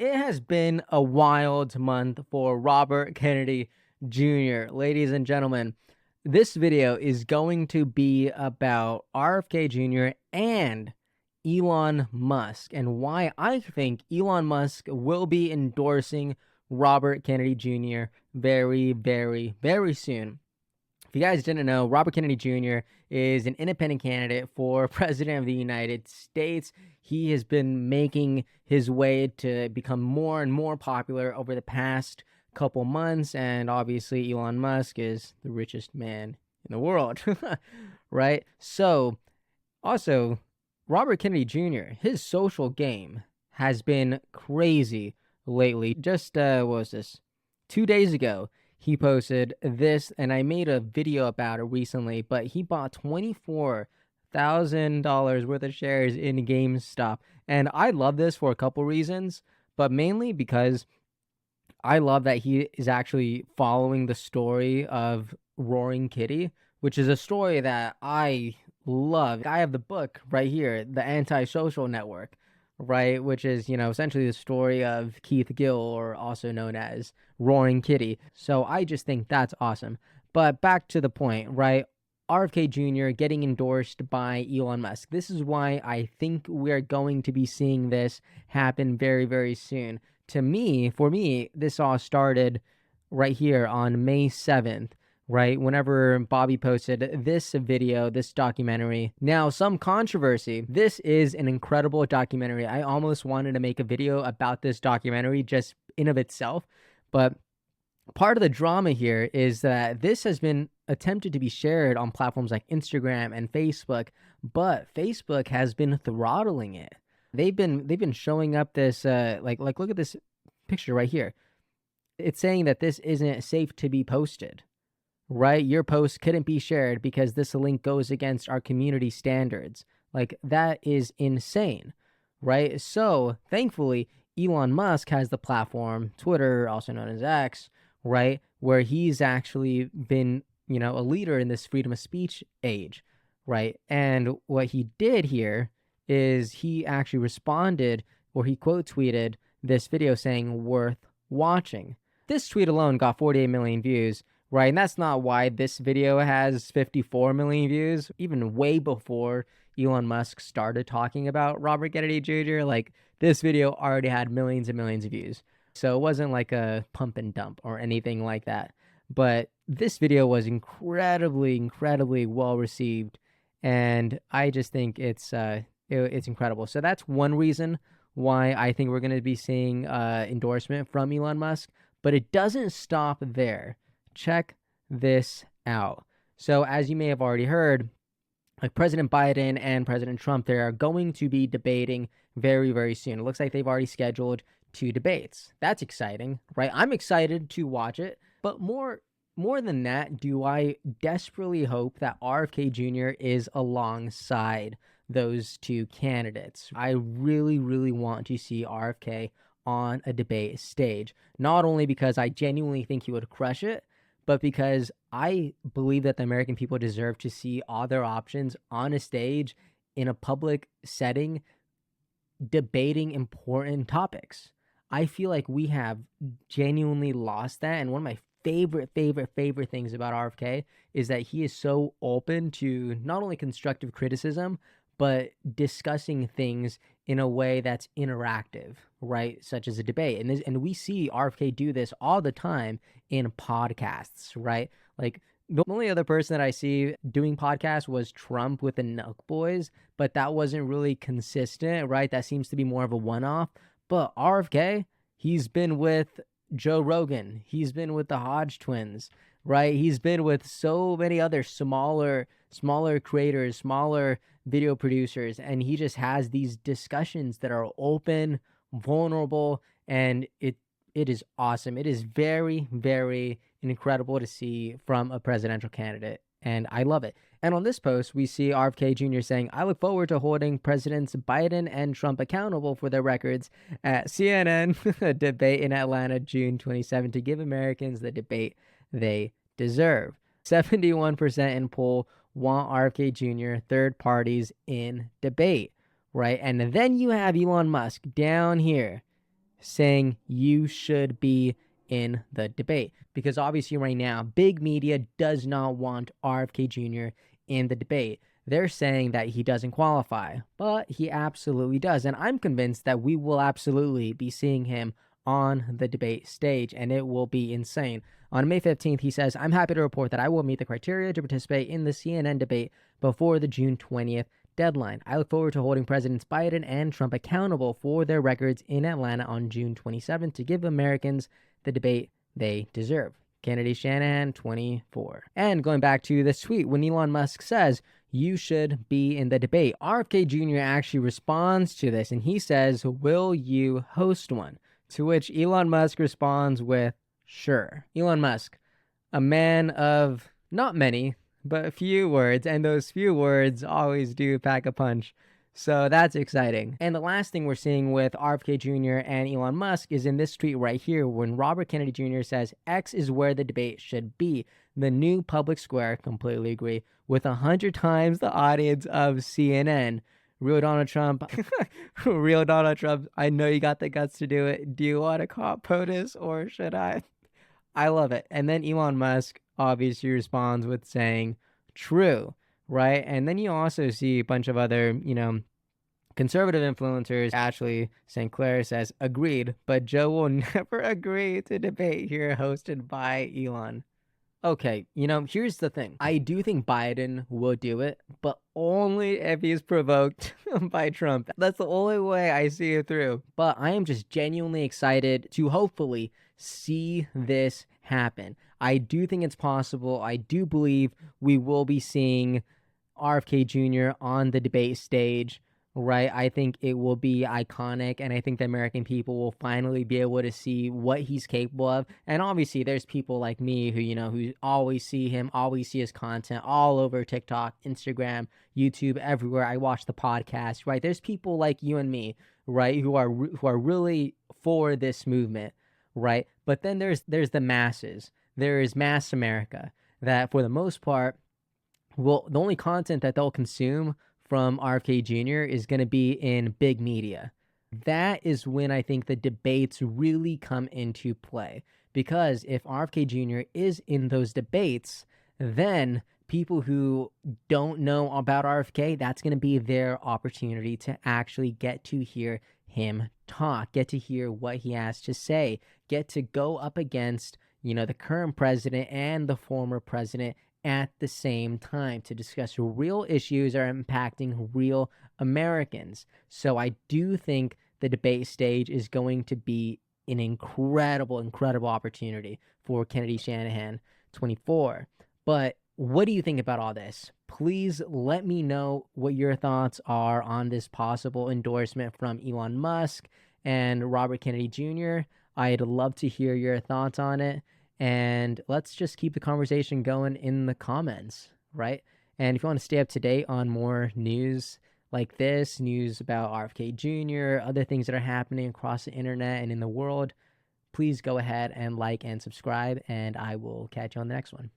It has been a wild month for Robert Kennedy Jr. Ladies and gentlemen, this video is going to be about RFK Jr. and Elon Musk and why I think Elon Musk will be endorsing Robert Kennedy Jr. very, very, very soon. If you guys didn't know, Robert Kennedy Jr. is an independent candidate for president of the United States. He has been making his way to become more and more popular over the past couple months, and obviously Elon Musk is the richest man in the world, right? So, also, Robert Kennedy Jr., his social game has been crazy lately. Just, what was this? 2 days ago, he posted this, and I made a video about it recently, but he bought $24,000 worth of shares in GameStop. And I love this for a couple reasons, but mainly because I love that he is actually following the story of Roaring Kitty, which is a story that I love. I have the book right here, The Antisocial Network, right? Which is, essentially the story of Keith Gill, or also known as Roaring Kitty. So I just think that's awesome. But back to the point, right? RFK Jr. getting endorsed by Elon Musk. This is why I think we're going to be seeing this happen very, very soon. For me, this all started right here on May 7th. Right, whenever Bobby posted this video, this documentary. Now, some controversy. This is an incredible documentary. I almost wanted to make a video about this documentary just in of itself, but part of the drama here is that this has been attempted to be shared on platforms like Instagram and Facebook, but Facebook has been throttling it. They've been showing up this like look at this picture right here. It's saying that this isn't safe to be posted. Right? Your post couldn't be shared because this link goes against our community standards. Like, that is insane, right? So, thankfully, Elon Musk has the platform, Twitter, also known as X, right? Where he's actually been, a leader in this freedom of speech age, right? And what he did here is he actually responded, or he quote tweeted this video saying, "worth watching." This tweet alone got 48 million views. Right, and that's not why this video has 54 million views. Even way before Elon Musk started talking about Robert Kennedy Jr., like, this video already had millions and millions of views. So it wasn't like a pump and dump or anything like that. But this video was incredibly, incredibly well received, and I just think it's incredible. So that's one reason why I think we're going to be seeing endorsement from Elon Musk. But it doesn't stop there. Check this out. So, as you may have already heard, like President Biden and President Trump, they are going to be debating very, very soon. It looks like they've already scheduled 2 debates. That's exciting, right? I'm excited to watch it. But more than that, do I desperately hope that RFK Jr. is alongside those 2 candidates. I really, really want to see RFK on a debate stage. Not only because I genuinely think he would crush it, but because I believe that the American people deserve to see all their options on a stage in a public setting debating important topics. I feel like we have genuinely lost that, and one of my favorite things about RFK is that he is so open to not only constructive criticism, but discussing things in a way that's interactive, right? Such as a debate. And we see RFK do this all the time in podcasts, right? Like, the only other person that I see doing podcasts was Trump with the Nelk Boys, but that wasn't really consistent, right? That seems to be more of a one-off. But RFK, he's been with Joe Rogan. He's been with the Hodge twins, right? He's been with so many other smaller creators, smaller video producers, and he just has these discussions that are open, vulnerable, and it is awesome. It is very, very incredible to see from a presidential candidate, and I love it. And on this post, we see RFK Jr. saying, "I look forward to holding Presidents Biden and Trump accountable for their records at CNN debate in Atlanta, June 27, to give Americans the debate they deserve." 71% in poll want RFK Jr. third parties in debate, right? And then you have Elon Musk down here, saying you should be in the debate. Because obviously right now, big media does not want RFK Jr. in the debate. They're saying that he doesn't qualify, but he absolutely does. And I'm convinced that we will absolutely be seeing him on the debate stage, and it will be insane. On May 15th, he says, I'm happy to report that I will meet the criteria to participate in the CNN debate before the June 20th deadline. I look forward to holding Presidents Biden and Trump accountable for their records in Atlanta on June 27th to give Americans the debate they deserve. Kennedy Shanahan, 24. And going back to this tweet, when Elon Musk says, you should be in the debate, RFK Jr. actually responds to this, and he says, will you host one? To which Elon Musk responds with, sure. Elon Musk, a man of not many, but a few words, and those few words always do pack a punch. So that's exciting. And the last thing we're seeing with RFK Jr. and Elon Musk is in this tweet right here when Robert Kennedy Jr. says, X is where the debate should be. The new public square, completely agree, with 100 times the audience of CNN. Real Donald Trump, real Donald Trump, I know you got the guts to do it. Do you want to call POTUS or should I? I love it. And then Elon Musk obviously responds with saying, true, right? And then you also see a bunch of other, conservative influencers. Ashley St. Clair says, agreed, but Joe will never agree to debate here hosted by Elon. Okay, here's the thing. I do think Biden will do it, but only if he's provoked by Trump. That's the only way I see it through. But I am just genuinely excited to hopefully see this happen. I do think it's possible. I do believe we will be seeing RFK Jr. on the debate stage, right? I think it will be iconic, and I think the American people will finally be able to see what he's capable of. And obviously, there's people like me who, who always see him, always see his content all over TikTok, Instagram, YouTube, everywhere. I watch the podcast, right? There's people like you and me, right, who are really for this movement, right? But then there's the masses. There is mass America that, for the most part, the only content that they'll consume from RFK Jr. is going to be in big media. That is when I think the debates really come into play. Because if RFK Jr. is in those debates, then people who don't know about RFK, that's going to be their opportunity to actually get to hear him talk, get to hear what he has to say, get to go up against, the current president and the former president at the same time to discuss real issues that are impacting real Americans. So I do think the debate stage is going to be an incredible opportunity for Kennedy Shanahan, 24. But what do you think about all this? Please let me know what your thoughts are on this possible endorsement from Elon Musk and Robert Kennedy Jr. I'd love to hear your thoughts on it. And let's just keep the conversation going in the comments, right? And if you want to stay up to date on more news like this, news about RFK Jr., other things that are happening across the internet and in the world, please go ahead and like and subscribe, and I will catch you on the next one.